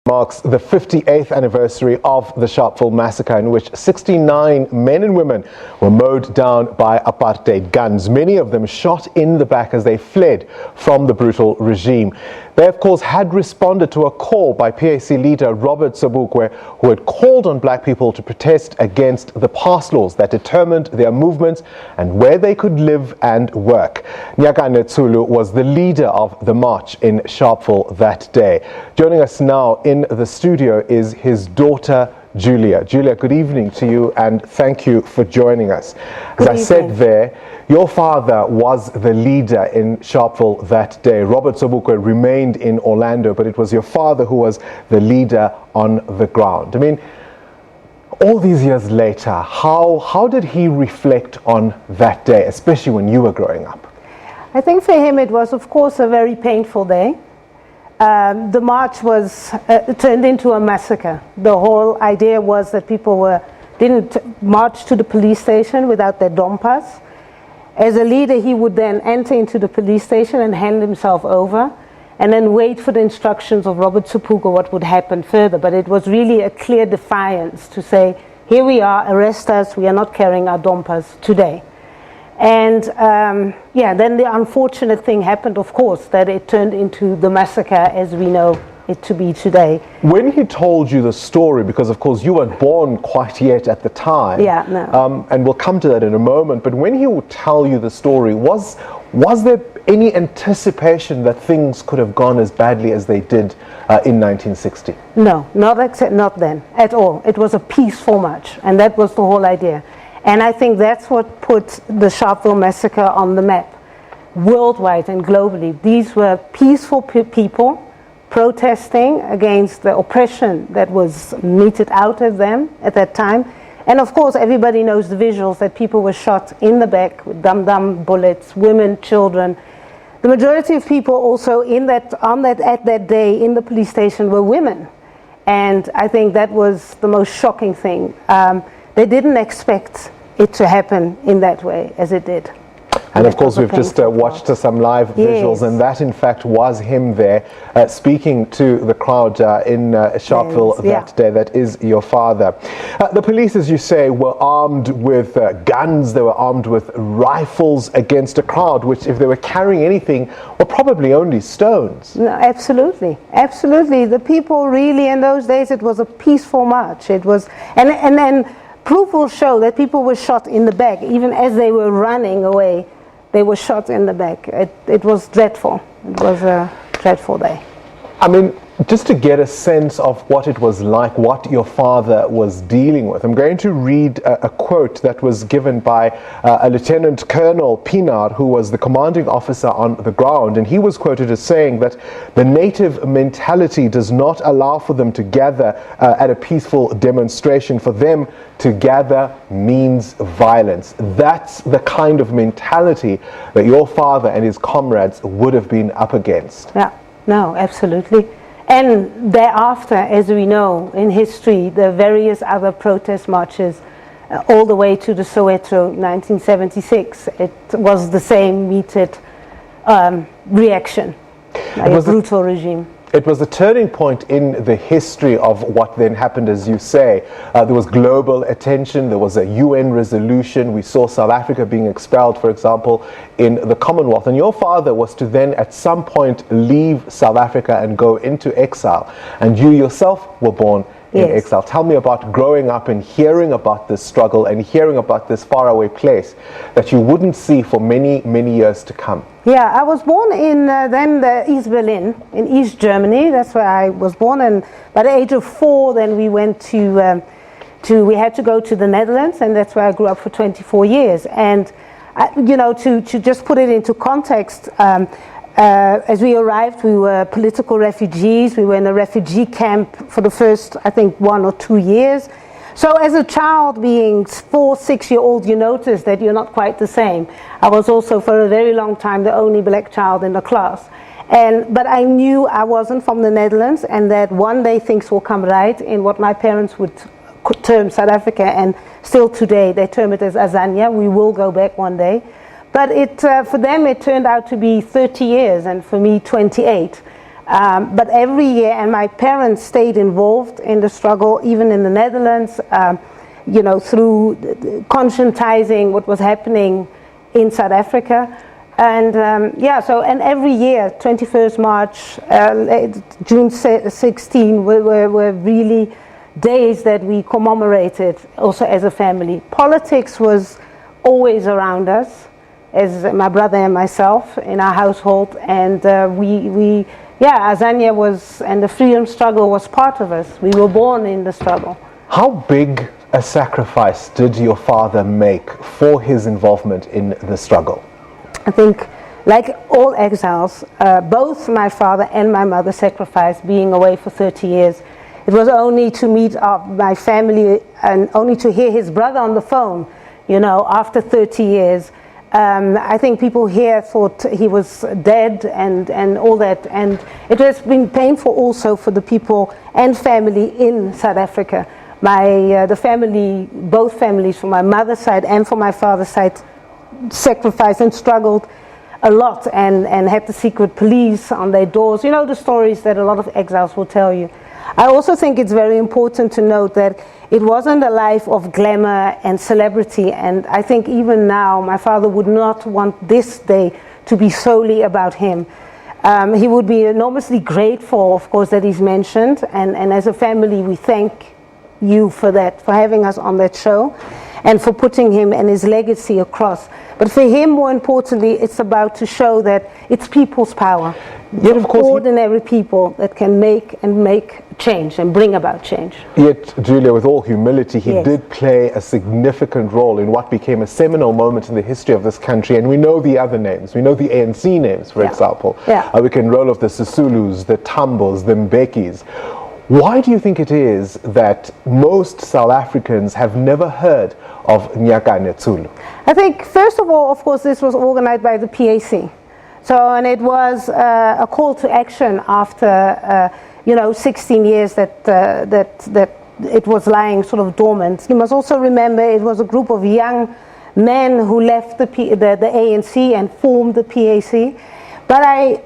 Marks the 58th anniversary of the Sharpeville Massacre, in which 69 men and women were mowed down by apartheid guns, many of them shot in the back as they fled from the brutal regime. They, of course, had responded to a call by PAC leader Robert Sobukwe, who had called on black people to protest against the pass laws that determined their movements and where they could live and work. Nyakane Tsolo was the leader of the march in Sharpeville that day. Joining us now in the studio is his daughter, Julia. Julia, good evening to you and thank you for joining us. As I said there, your father was the leader in Sharpeville that day. Robert Sobukwe remained in Orlando, but it was your father who was the leader on the ground. I mean, all these years later, how did he reflect on that day, especially when you were growing up? I think for him it was, of course, a very painful day. The march was turned into a massacre. The whole idea was that people didn't march to the police station without their dompas. As a leader, he would then enter into the police station and hand himself over and then wait for the instructions of Robert Sobukwe what would happen further. But it was really a clear defiance to say, here we are, arrest us, we are not carrying our dompas today. And yeah, then the unfortunate thing happened, of course, that it turned into the massacre as we know it to be today. When he told you the story, because of course you weren't born quite yet at the time, yeah, no. And we'll come to that in a moment, but when he would tell you the story, was there any anticipation that things could have gone as badly as they did in 1960? No, not then at all. It was a peaceful march, and that was the whole idea. And I think that's what put the Sharpeville Massacre on the map, worldwide and globally. These were peaceful people protesting against the oppression that was meted out at them at that time. And of course, everybody knows the visuals that people were shot in the back with dum-dum bullets, women, children. The majority of people also at that day in the police station were women. And I think that was the most shocking thing. They didn't expect it to happen in that way as it did. And of course we've just watched some live visuals, and that in fact was him there speaking to the crowd in Sharpeville that day. That is your father. The police, as you say, were armed with guns, they were armed with rifles against a crowd which, if they were carrying anything, were probably only stones. No, absolutely, absolutely. The people really in those days, it was a peaceful march. It was, and then proof will show that people were shot in the back. Even as they were running away, they were shot in the back. It was dreadful. It was a dreadful day. I mean, just to get a sense of what it was like, what your father was dealing with, I'm going to read a quote that was given by a Lieutenant Colonel Pinar, who was the commanding officer on the ground, and he was quoted as saying that the native mentality does not allow for them to gather at a peaceful demonstration. For them to gather means violence. That's the kind of mentality that your father and his comrades would have been up against. Yeah, no, absolutely. And thereafter, as we know in history, the various other protest marches, all the way to the Soweto 1976, it was the same meted reaction by a brutal regime. It was the turning point in the history of what then happened, as you say. There was global attention, there was a UN resolution, we saw South Africa being expelled, for example, in the Commonwealth. And your father was to then at some point leave South Africa and go into exile. And you yourself were born in exile. Tell me about growing up and hearing about this struggle and hearing about this faraway place that you wouldn't see for many, many years to come. Yeah, I was born in East Berlin, in East Germany. That's where I was born. And by the age of 4, then we went we had to go to the Netherlands, and that's where I grew up for 24 years. And, you know, to just put it into context, as we arrived, we were political refugees. We were in a refugee camp for the first, I think, 1 or 2 years. So as a child, being 4, 6-year-old, you notice that you're not quite the same. I was also for a very long time the only black child in the class. But I knew I wasn't from the Netherlands, and that one day things will come right in what my parents would term South Africa, and still today they term it as Azania. We will go back one day. But for them it turned out to be 30 years, and for me 28. But every year, and my parents stayed involved in the struggle, even in the Netherlands, through conscientizing what was happening in South Africa. And and every year, 21st March, June 16 were really days that we commemorated also as a family. Politics was always around us, as my brother and myself in our household, and Azania was, and the freedom struggle was part of us. We were born in the struggle. How big a sacrifice did your father make for his involvement in the struggle? I think, like all exiles, both my father and my mother sacrificed being away for 30 years. It was only to meet my family and only to hear his brother on the phone, after 30 years. I think people here thought he was dead and all that. And it has been painful also for the people and family in South Africa. Both families from my mother's side and from my father's side sacrificed and struggled a lot and had the secret police on their doors. You know the stories that a lot of exiles will tell you. I also think it's very important to note that it wasn't a life of glamour and celebrity, and I think even now my father would not want this day to be solely about him. He would be enormously grateful, of course, that he's mentioned, and as a family we thank you for that, for having us on that show and for putting him and his legacy across. But for him, more importantly, it's about to show that it's people's power. Yet, of course, ordinary people that can make change and bring about change. Yet, Julia, with all humility, he did play a significant role in what became a seminal moment in the history of this country. And we know the other names. We know the ANC names, for example. We can roll off the Sisulus, the Tambos, the Mbekis. Why do you think it is that most South Africans have never heard of Nyakane Tsolo? I think, first of all, of course, this was organized by the PAC. And it was a call to action after, 16 years that it was lying sort of dormant. You must also remember it was a group of young men who left the ANC and formed the PAC. But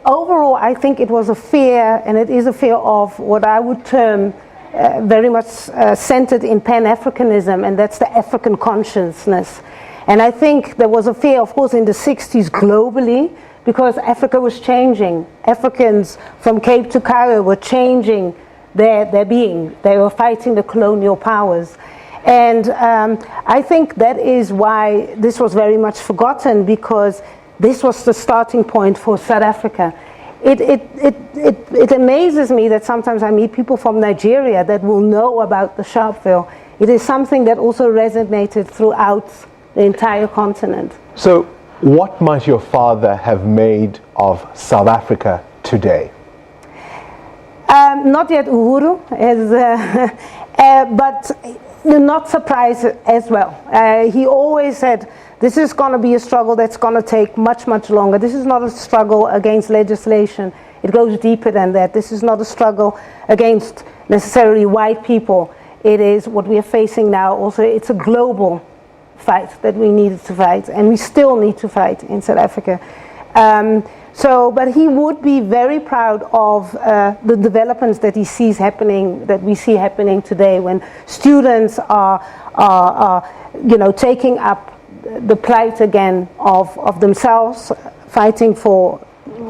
overall, I think it was a fear, and it is a fear of what I would term very much centered in Pan Africanism, and that's the African consciousness. And I think there was a fear, of course, in the 60s globally, because Africa was changing. Africans from Cape to Cairo were changing their being. They were fighting the colonial powers. And I think that is why this was very much forgotten, because this was the starting point for South Africa. It amazes me that sometimes I meet people from Nigeria that will know about the Sharpeville. It is something that also resonated throughout the entire continent. So, what might your father have made of South Africa today? Not yet Uhuru, but not surprised as well. He always said, this is going to be a struggle that's going to take much, much longer. This is not a struggle against legislation. It goes deeper than that. This is not a struggle against necessarily white people. It is what we are facing now. Also, it's a global fight that we needed to fight, and we still need to fight in South Africa. But he would be very proud of the developments that he sees happening, that we see happening today, when students are taking up the plight again of themselves, fighting for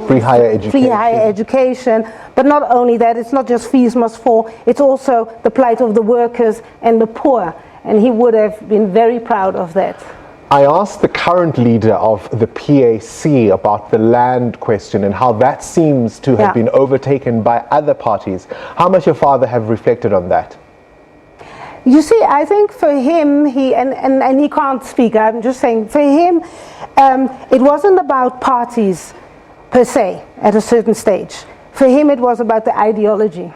free higher education. But not only that, it's not just fees must fall, it's also the plight of the workers and the poor. And he would have been very proud of that. I asked the current leader of the PAC about the land question and how that seems to have been overtaken by other parties. How much your father have reflected on that? You see, I think for him, and he can't speak, I'm just saying, for him, it wasn't about parties per se at a certain stage. For him, it was about the ideology.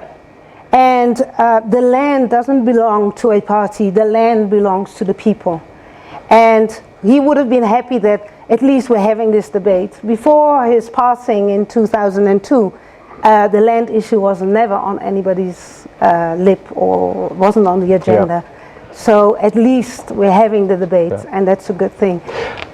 And the land doesn't belong to a party, the land belongs to the people. And he would have been happy that at least we're having this debate. Before his passing in 2002, the land issue was never on anybody's lip or wasn't on the agenda. So at least we're having the debate, and that's a good thing.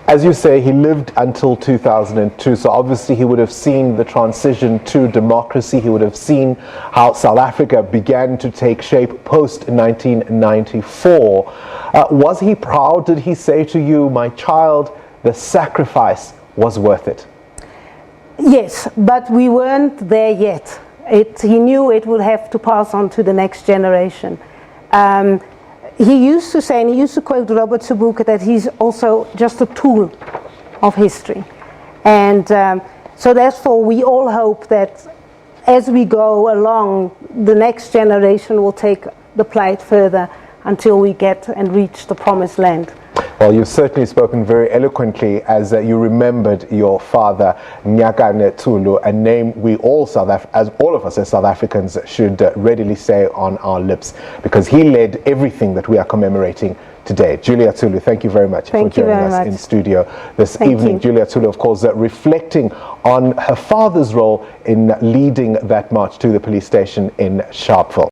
As you say, he lived until 2002, so obviously he would have seen the transition to democracy. He would have seen how South Africa began to take shape post-1994. Was he proud? Did he say to you, my child, the sacrifice was worth it? Yes, but we weren't there yet. He knew it would have to pass on to the next generation. He used to say, and he used to quote Robert Sobukwe, that he's also just a tool of history. And so therefore we all hope that as we go along, the next generation will take the plight further until we get and reach the promised land. Well, you've certainly spoken very eloquently as you remembered your father, Nyakane Tsolo, a name we all as all of us as South Africans should readily say on our lips, because he led everything that we are commemorating today. Julia Tsolo, thank you very much for joining us in studio this evening. Julia Tsolo, of course, reflecting on her father's role in leading that march to the police station in Sharpeville.